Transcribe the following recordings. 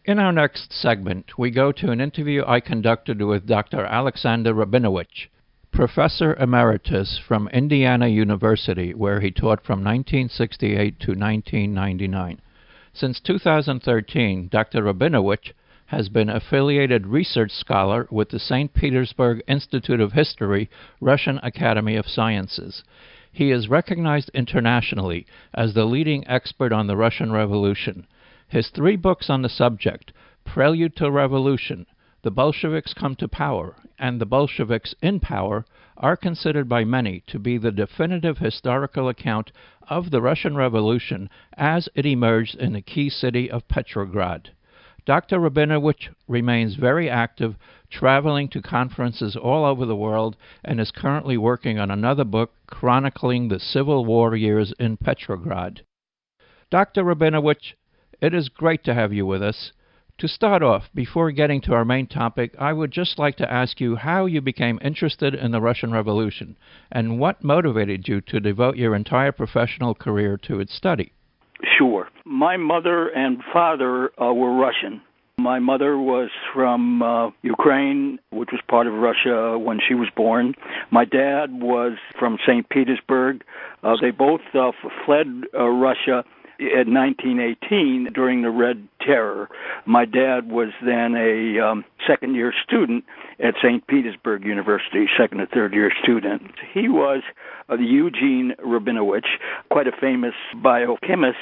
In our next segment, we go to an interview I conducted with Dr. Alexander Rabinowitch, Professor Emeritus from Indiana University, where he taught from 1968 to 1999. Since 2013, Dr. Rabinowitch has been affiliated research scholar with the St. Petersburg Institute of History, Russian Academy of Sciences. He is recognized internationally as the leading expert on the Russian Revolution. His 3 books on the subject, Prelude to Revolution, The Bolsheviks Come to Power, and The Bolsheviks in Power, are considered by many to be the definitive historical account of the Russian Revolution as it emerged in the key city of Petrograd. Dr. Rabinowitch remains very active, traveling to conferences all over the world, and is currently working on another book chronicling the Civil War years in Petrograd. Dr. Rabinowitch, it is great to have you with us. To start off, before getting to our main topic, I would just like to ask you how you became interested in the Russian Revolution, and what motivated you to devote your entire professional career to its study. Sure. My mother and father were Russian. My mother was from Ukraine, which was part of Russia when she was born. My dad was from St. Petersburg. They both fled Russia in 1918 during the Red Terror. My dad was then a second-year student at St. Petersburg University, second or third-year student. He was Eugene Rabinowitch, quite a famous biochemist,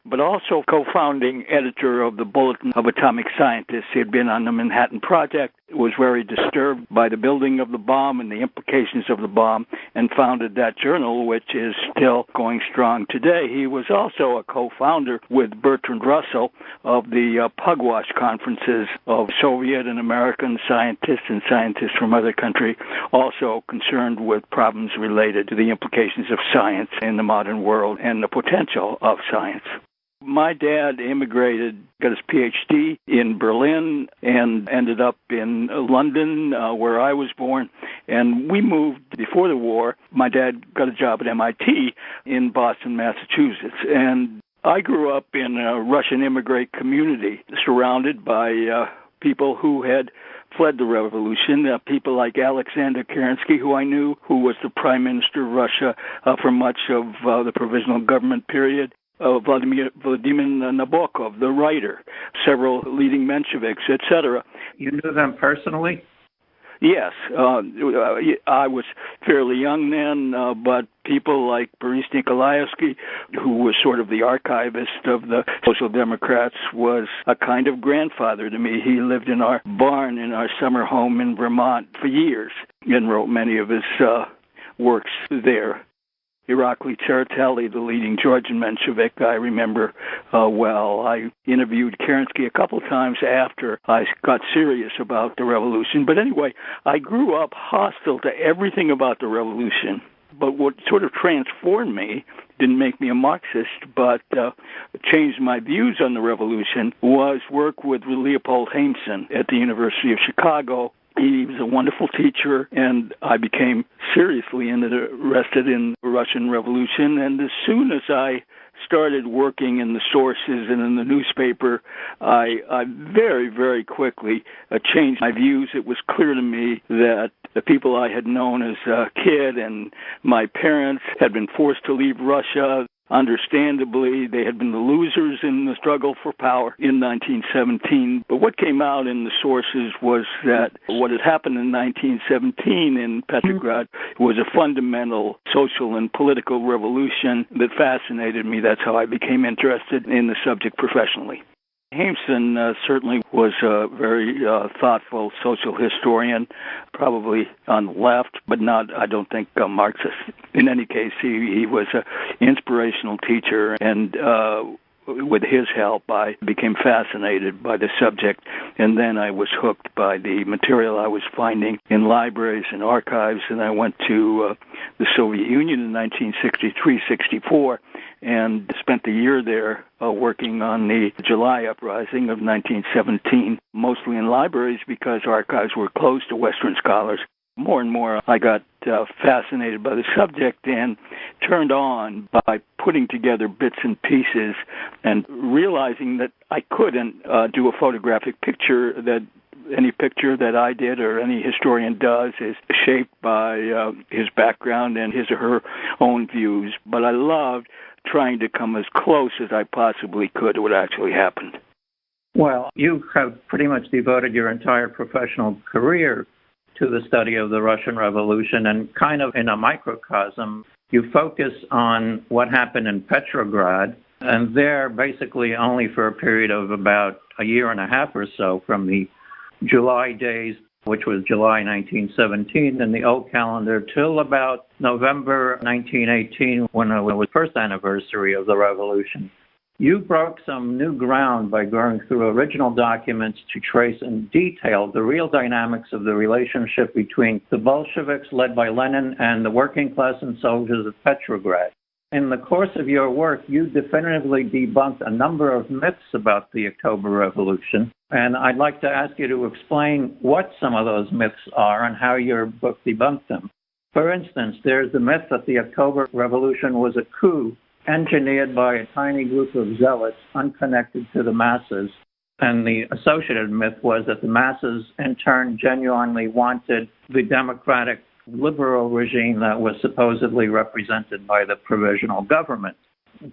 but also co-founding editor of the Bulletin of Atomic Scientists. He had been on the Manhattan Project, was very disturbed by the building of the bomb and the implications of the bomb, and founded that journal, which is still going strong today. He was also a co-founder with Bertrand Russell of the Pugwash conferences of Soviet and American scientists and scientists from other countries, also concerned with problems related to the implications of science in the modern world and the potential of science. My dad immigrated, got his PhD in Berlin, and ended up in London, where I was born. And we moved before the war. My dad got a job at MIT in Boston, Massachusetts. And I grew up in a Russian immigrant community surrounded by people who had fled the revolution, people like Alexander Kerensky, who I knew, who was the prime minister of Russia for much of the provisional government period. Vladimir Nabokov, the writer, several leading Mensheviks, etc. You knew them personally? Yes. I was fairly young then, but people like Boris Nikolaevsky, who was sort of the archivist of the Social Democrats, was a kind of grandfather to me. He lived in our barn in our summer home in Vermont for years and wrote many of his works there. Irakli Tsereteli, the leading Georgian Menshevik, I remember well. I interviewed Kerensky a couple of times after I got serious about the revolution. But anyway, I grew up hostile to everything about the revolution. But what sort of transformed me, didn't make me a Marxist, but changed my views on the revolution, was work with Leopold Haemsen at the University of Chicago. He was a wonderful teacher, and I became seriously interested in the Russian Revolution. And as soon as I started working in the sources and in the newspaper, I very, very quickly changed my views. It was clear to me that the people I had known as a kid and my parents had been forced to leave Russia. Understandably, they had been the losers in the struggle for power in 1917. But what came out in the sources was that what had happened in 1917 in Petrograd was a fundamental social and political revolution that fascinated me. That's how I became interested in the subject professionally. Haemsen certainly was a very thoughtful social historian, probably on the left, but not, I don't think, Marxist. In any case, he was an inspirational teacher, and with his help, I became fascinated by the subject, and then I was hooked by the material I was finding in libraries and archives, and I went to the Soviet Union in 1963-64, and spent a year there working on the July uprising of 1917, mostly in libraries because archives were closed to Western scholars. More and more, I got fascinated by the subject and turned on by putting together bits and pieces and realizing that I couldn't do a photographic picture, that any picture that I did or any historian does is shaped by his background and his or her own views. But I loved trying to come as close as I possibly could to what actually happened. Well, you have pretty much devoted your entire professional career to the study of the Russian Revolution, and kind of in a microcosm, you focus on what happened in Petrograd, and there basically only for a period of about a year and a half or so, from the July days, which was July 1917 in the old calendar, till about November 1918, when it was the first anniversary of the revolution. You broke some new ground by going through original documents to trace in detail the real dynamics of the relationship between the Bolsheviks, led by Lenin, and the working class and soldiers of Petrograd. In the course of your work, you definitively debunked a number of myths about the October Revolution, and I'd like to ask you to explain what some of those myths are and how your book debunked them. For instance, there's the myth that the October Revolution was a coup engineered by a tiny group of zealots unconnected to the masses, and the associated myth was that the masses in turn genuinely wanted the democratic liberal regime that was supposedly represented by the provisional government.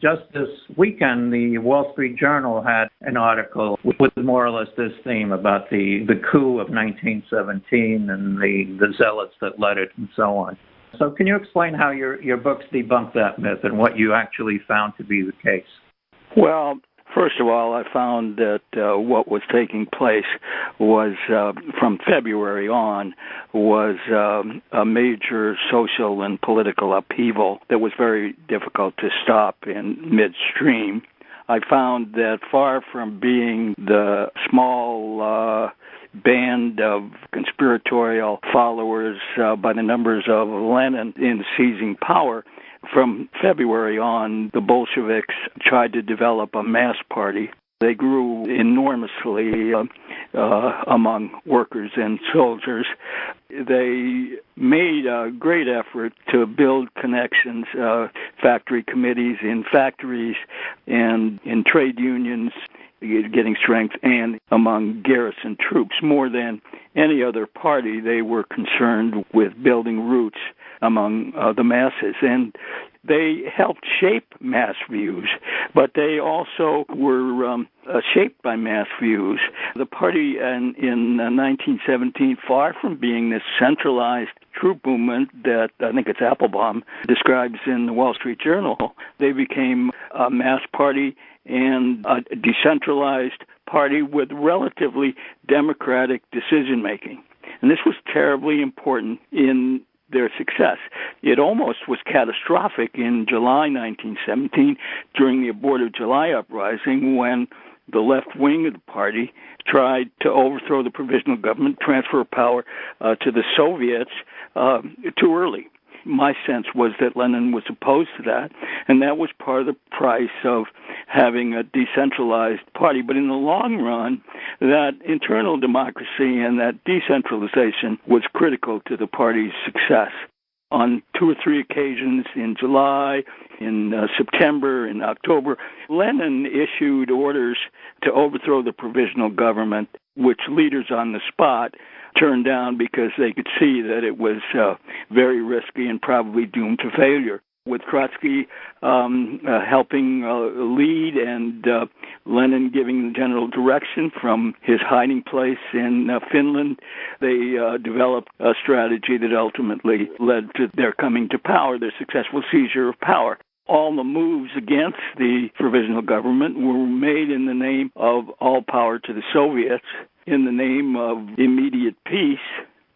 Just this weekend, the Wall Street Journal had an article with more or less this theme about the coup of 1917 and the zealots that led it and so on. So can you explain how your books debunk that myth and what you actually found to be the case? Well, first of all, I found that what was taking place was, from February on, was a major social and political upheaval that was very difficult to stop in midstream. I found that far from being the small band of conspiratorial followers by the numbers of Lenin in seizing power, from February on, the Bolsheviks tried to develop a mass party. They grew enormously among workers and soldiers. They made a great effort to build connections, factory committees in factories and in trade unions, getting strength, and among garrison troops. More than any other party, they were concerned with building roots among the masses. And they helped shape mass views, but they also were shaped by mass views. The party in 1917, far from being this centralized troop movement that I think it's Applebaum describes in the Wall Street Journal, they became a mass party and a decentralized party with relatively democratic decision-making. And this was terribly important in their success. It almost was catastrophic in July 1917 during the abortive July uprising, when the left wing of the party tried to overthrow the provisional government, transfer power to the Soviets too early. My sense was that Lenin was opposed to that, and that was part of the price of having a decentralized party. But in the long run, that internal democracy and that decentralization was critical to the party's success. On 2 or 3 occasions in July, in September, in October, Lenin issued orders to overthrow the provisional government, which leaders on the spot turned down because they could see that it was very risky and probably doomed to failure. With Trotsky helping lead and Lenin giving the general direction from his hiding place in Finland, they developed a strategy that ultimately led to their coming to power, their successful seizure of power. All the moves against the provisional government were made in the name of all power to the Soviets, in the name of immediate peace,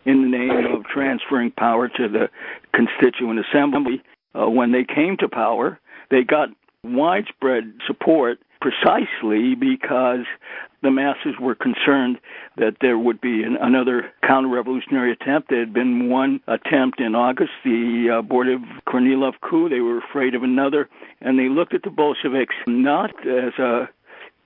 in the name of transferring power to the Constituent Assembly. When they came to power, they got widespread support precisely because the masses were concerned that there would be another counter-revolutionary attempt. There had been one attempt in August, the abortive Kornilov coup. They were afraid of another, and they looked at the Bolsheviks not as a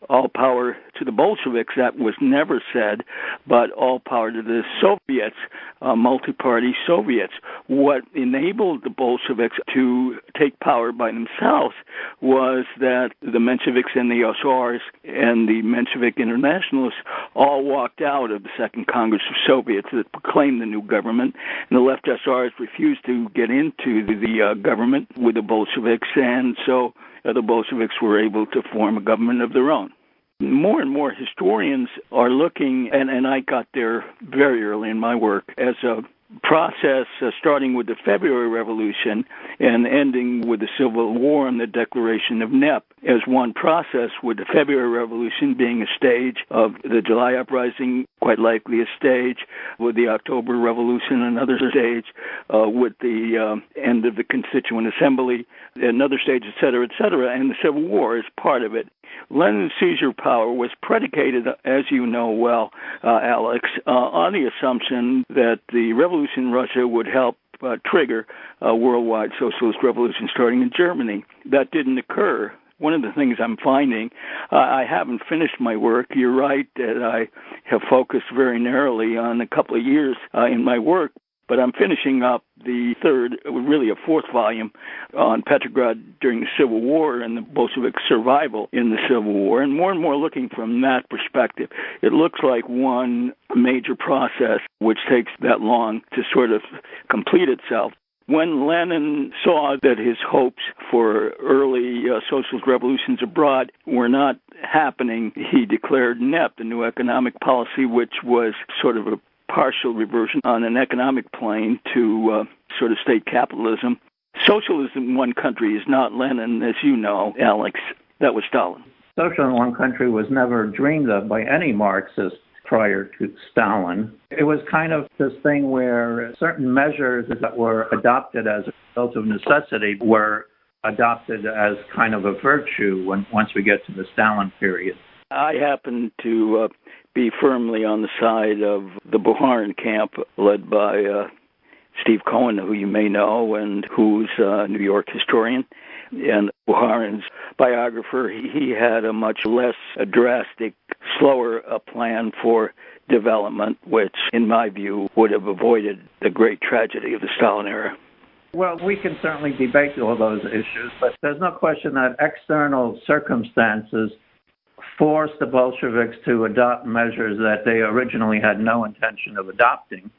all power to the Bolsheviks. That was never said, but all power to the Soviets, multi-party Soviets. What enabled the Bolsheviks to take power by themselves was that the Mensheviks and the SRs and the Menshevik internationalists all walked out of the Second Congress of Soviets that proclaimed the new government, and the left SRs refused to get into the government with the Bolsheviks, and so the Bolsheviks were able to form a government of their own. More and more historians are looking, and I got there very early in my work, as a process starting with the February Revolution and ending with the Civil War and the Declaration of Nep as one process, with the February Revolution being a stage of the July Uprising, quite likely a stage, with the October Revolution another stage, with the end of the Constituent Assembly, another stage, et cetera, and the Civil War is part of it. Lenin's seizure power was predicated, as you know well, Alex, on the assumption that the revolution in Russia would help trigger a worldwide socialist revolution starting in Germany. That didn't occur. One of the things I'm finding, I haven't finished my work. You're right that I have focused very narrowly on a couple of years in my work, but I'm finishing up the third, really a fourth volume on Petrograd during the Civil War and the Bolshevik survival in the Civil War, and more looking from that perspective. It looks like one major process which takes that long to sort of complete itself. When Lenin saw that his hopes for early socialist revolutions abroad were not happening, he declared NEP, the new economic policy, which was sort of a partial reversion on an economic plane to sort of state capitalism. Socialism in one country is not Lenin, as you know, Alex. That was Stalin. Socialism in one country was never dreamed of by any Marxist prior to Stalin. It was kind of this thing where certain measures that were adopted as a result of necessity were adopted as kind of a virtue once we get to the Stalin period. I happen to be firmly on the side of the Bukharin camp led by Steve Cohen, who you may know, and who's a New York historian. And Bukharin's biographer, he had a much less drastic, slower plan for development, which, in my view, would have avoided the great tragedy of the Stalin era. Well, we can certainly debate all those issues, but there's no question that external circumstances forced the Bolsheviks to adopt measures that they originally had no intention of adopting.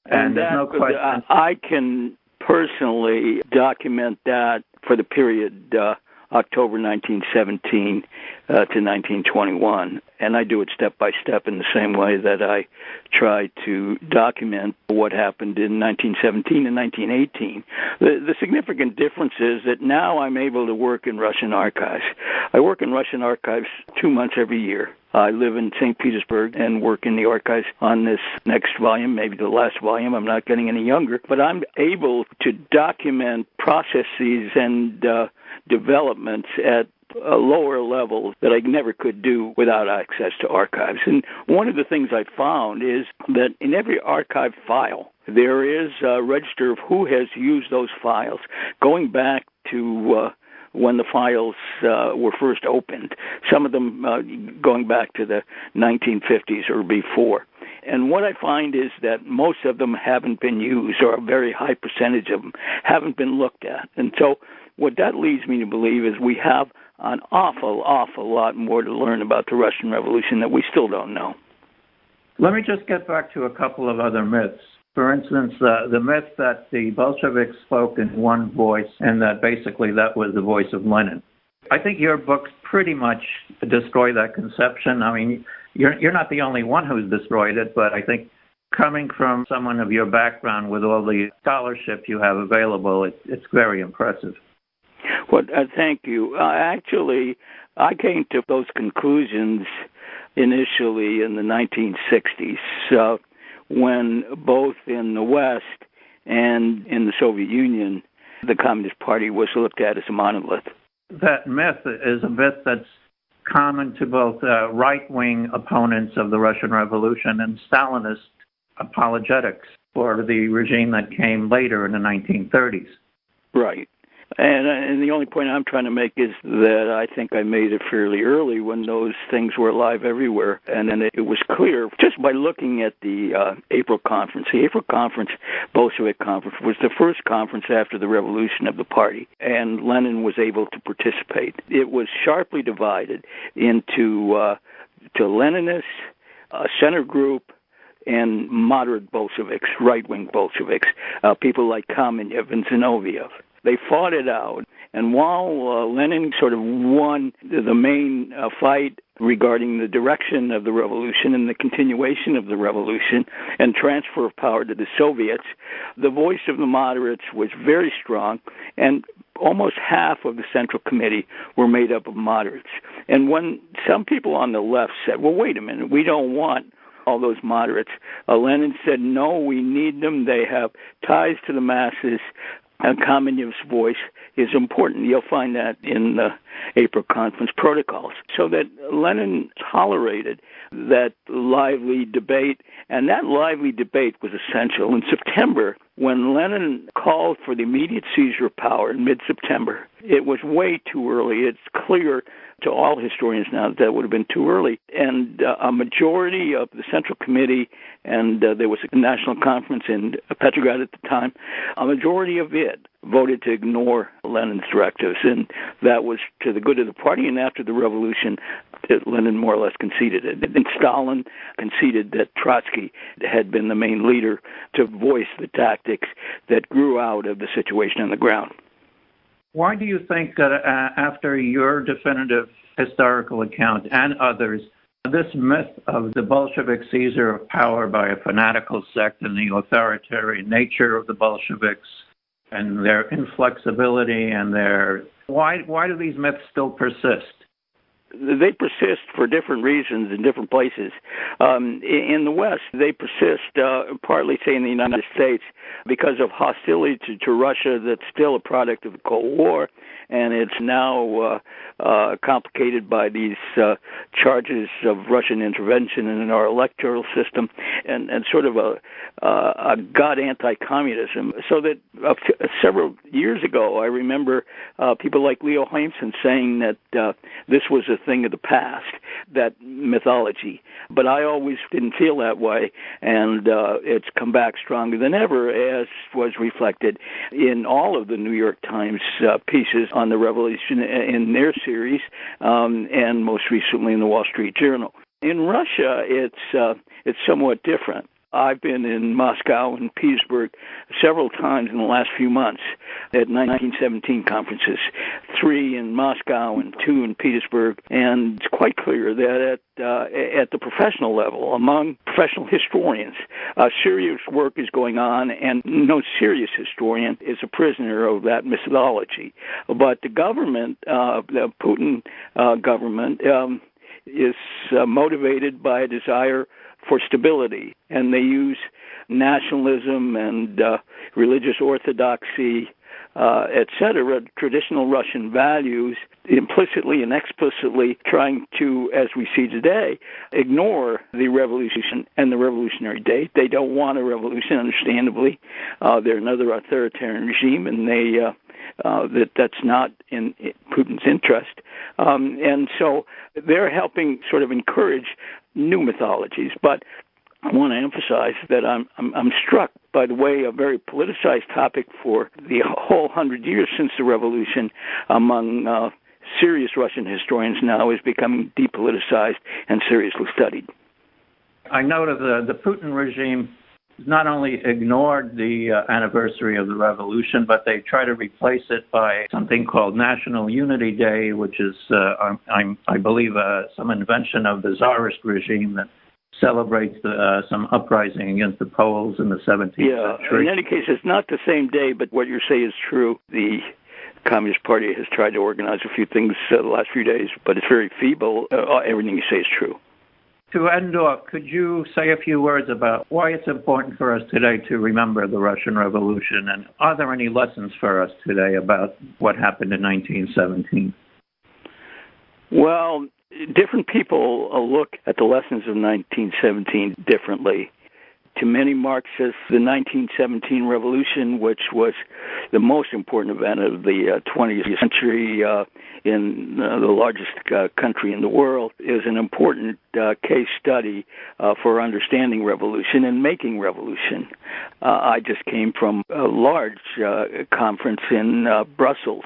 And there's no question. I can personally document that for the period October 1917 to 1921. And I do it step by step in the same way that I try to document what happened in 1917 and 1918. The significant difference is that now I'm able to work in Russian archives. I work in Russian archives 2 months every year. I live in St. Petersburg and work in the archives on this next volume, maybe the last volume. I'm not getting any younger, but I'm able to document processes and developments at a lower level that I never could do without access to archives. And one of the things I found is that in every archive file, there is a register of who has used those files, going back to when the files were first opened, some of them going back to the 1950s or before. And what I find is that most of them haven't been used, or a very high percentage of them haven't been looked at. And so what that leads me to believe is we have an awful lot more to learn about the Russian Revolution that we still don't know. Let me just get back to a couple of other myths. For instance, the myth that the Bolsheviks spoke in one voice and that basically that was the voice of Lenin. I think your books pretty much destroy that conception. I mean, you're not the only one who's destroyed it, but I think coming from someone of your background with all the scholarship you have available, it's very impressive. Well, thank you. Actually, I came to those conclusions initially in the 1960s, when both in the West and in the Soviet Union, the Communist Party was looked at as a monolith. That myth is a myth that's common to both right-wing opponents of the Russian Revolution and Stalinist apologetics for the regime that came later in the 1930s. Right. And the only point I'm trying to make is that I think I made it fairly early when those things were live everywhere. And then it was clear just by looking at the April conference. The April conference, Bolshevik conference, was the first conference after the revolution of the party. And Lenin was able to participate. It was sharply divided into to Leninists, a center group, and moderate Bolsheviks, right-wing Bolsheviks, people like Kamenev and Zinoviev. They fought it out, and while Lenin sort of won the main fight regarding the direction of the revolution and the continuation of the revolution and transfer of power to the Soviets, the voice of the moderates was very strong, and almost half of the Central Committee were made up of moderates. And when some people on the left said, well, wait a minute, we don't want all those moderates, Lenin said, no, we need them. They have ties to the masses. And Kamenev's voice is important. You'll find that in the April conference protocols. So that Lenin tolerated that lively debate, and that lively debate was essential. In September, when Lenin called for the immediate seizure of power in mid-September, it was way too early. It's clear to all historians now that would have been too early. And a majority of the Central Committee, and there was a national conference in Petrograd at the time, a majority of it voted to ignore Lenin's directives, and that was to the good of the party. And after the revolution, Lenin more or less conceded it. And Stalin conceded that Trotsky had been the main leader to voice the tactics that grew out of the situation on the ground. Why do you think that after your definitive historical account and others, this myth of the Bolshevik seizure of power by a fanatical sect and the authoritarian nature of the Bolsheviks and their inflexibility and why do these myths still persist? They persist for different reasons in different places. In the West, they persist partly, say, in the United States because of hostility to Russia that's still a product of the Cold War, and it's now complicated by these charges of Russian intervention in our electoral system and sort of a gut anti-communism. So that several years ago, I remember people like Leo Haimson saying that this was a thing of the past, that mythology. But I always didn't feel that way, and it's come back stronger than ever, as was reflected in all of the New York Times pieces on the revolution in their series, and most recently in the Wall Street Journal. In Russia, it's somewhat different. I've been in Moscow and Petersburg several times in the last few months at 1917 conferences, 3 in Moscow and 2 in Petersburg, and it's quite clear that at the professional level, among professional historians, serious work is going on, and no serious historian is a prisoner of that methodology. But the government, the Putin government, is motivated by a desire for stability, and they use nationalism and religious orthodoxy, etc., traditional Russian values, implicitly and explicitly trying to, as we see today, ignore the revolution and the revolutionary date. They don't want a revolution, understandably. They're another authoritarian regime, and that's not in Putin's interest. And so they're helping sort of encourage new mythologies. But I want to emphasize that I'm struck by the way a very politicized topic for the whole 100 years since the revolution among serious Russian historians now is becoming depoliticized and seriously studied. I noted the Putin regime not only ignored the anniversary of the revolution, but they try to replace it by something called National Unity Day, which is, I believe, some invention of the Tsarist regime that celebrates some uprising against the Poles in the 17th century. In any case, it's not the same day, but what you say is true. The Communist Party has tried to organize a few things the last few days, but it's very feeble. Everything you say is true. To end off, could you say a few words about why it's important for us today to remember the Russian Revolution, and are there any lessons for us today about what happened in 1917? Well, different people look at the lessons of 1917 differently. To many Marxists, the 1917 revolution, which was the most important event of the 20th century in the largest country in the world, is an important case study for understanding revolution and making revolution. I just came from a large conference in Brussels.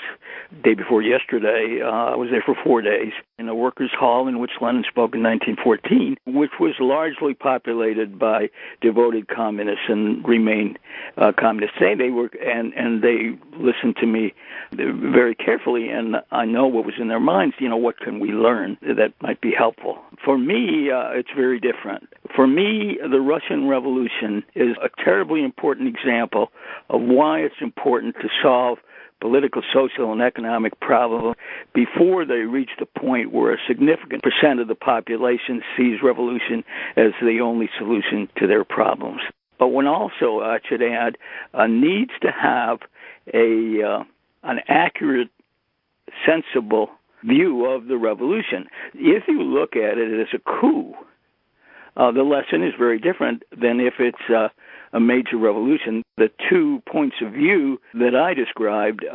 Day before yesterday, I was there for 4 days in a workers' hall in which Lenin spoke in 1914, which was largely populated by devoted communists and remained communists. They were, and they listened to me very carefully, and I know what was in their minds. What can we learn that might be helpful? For me, it's very different. For me, the Russian Revolution is a terribly important example of why it's important to solve political, social, and economic problems before they reach the point where a significant percent of the population sees revolution as the only solution to their problems. But one also, I should add, needs to have an accurate, sensible view of the revolution. If you look at it as a coup, the lesson is very different than if it's a major revolution. The 2 points of view that I described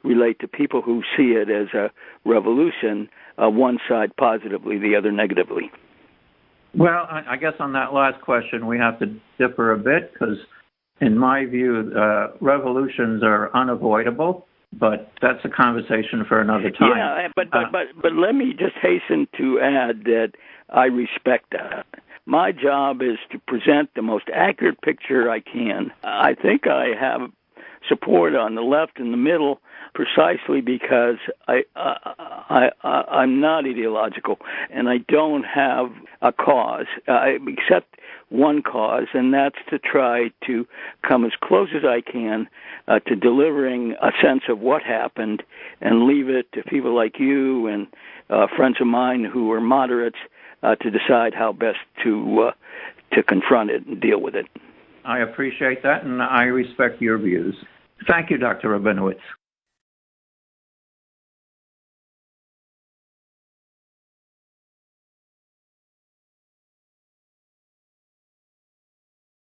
relate to people who see it as a revolution, one side positively, the other negatively. Well, I guess on that last question, we have to differ a bit because, in my view, revolutions are unavoidable, but that's a conversation for another time. Yeah, but let me just hasten to add that I respect that. My job is to present the most accurate picture I can. I think I have support on the left and the middle precisely because I'm not ideological and I don't have a cause except one cause, and that's to try to come as close as I can to delivering a sense of what happened and leave it to people like you and friends of mine who are moderates to decide how best to confront it and deal with it. I appreciate that, and I respect your views. Thank you, Dr. Rabinowitch.